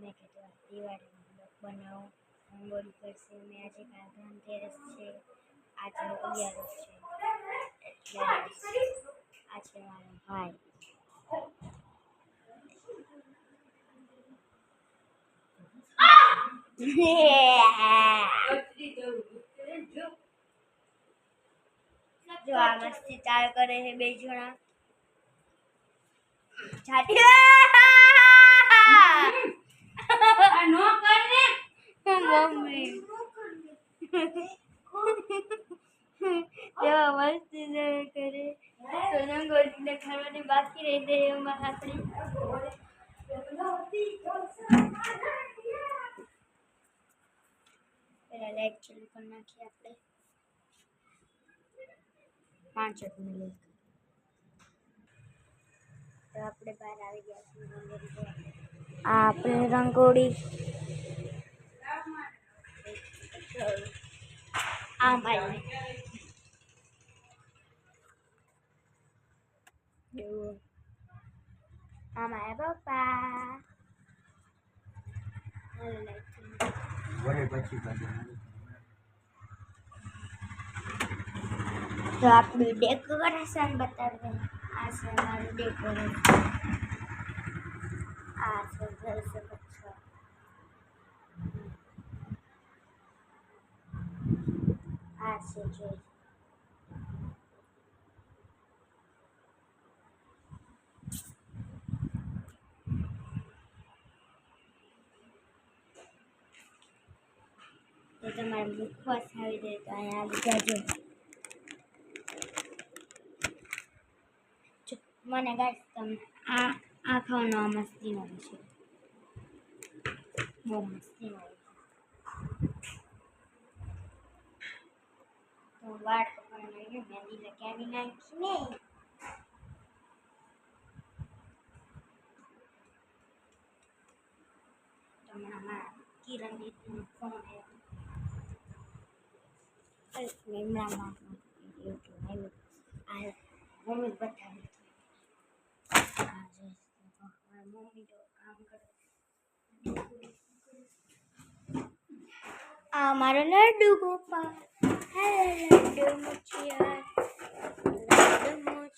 મેં કીધું આ દિવાળીનો બ્લોગ બનાવો, રંગોળી કરશે. મેં આજે કાલ ધનતેરસ છે, આજે 11 છે, એટલે આ છે મારો ભાઈ. જો આ મસ્તી ચાલ કરે છે બે જણા. છાતી નો કરે મમ્મી. જો મસ્તી ન કરે તો રંગોળી ખાવાની બાકી રહી દે એમાં આપણી. પેલા લાઈટ ચાલુ કરી નાખીએ આપણે. 5 મિનિટ તો આપણે બહાર આવી ગયા છીએ રંગોળી જોવા. આ આપણે રંગોળી આ ભાઈ આ મારા પપ્પા. તો આપણું ડેકોરેશન બતાવે. આ છે મારું ડેકોરેશન. આ છે જોઈ શકો છો. આ છે જોઈ. તો તમારે મુખવાસ આવી જાય તો અહીંયા આવી જાજો. મને ગાઈસ તમે આ ખાવાનો મસ્તીનો છે, બહુ મસ્તીનો. તો વાળ કપાઈને મહેંદી લગાવી નાખીને તમારા કિરણ દીદીનો ફોન આવ્યો. મેમરામાં આ મમ્મી બતાવી. મમ્મી તો કામ કરે. આ મારો લડ્ડુ ગોપાલ. હેલો લડ્ડુ મુચિયા, લડ્ડુ મુચ.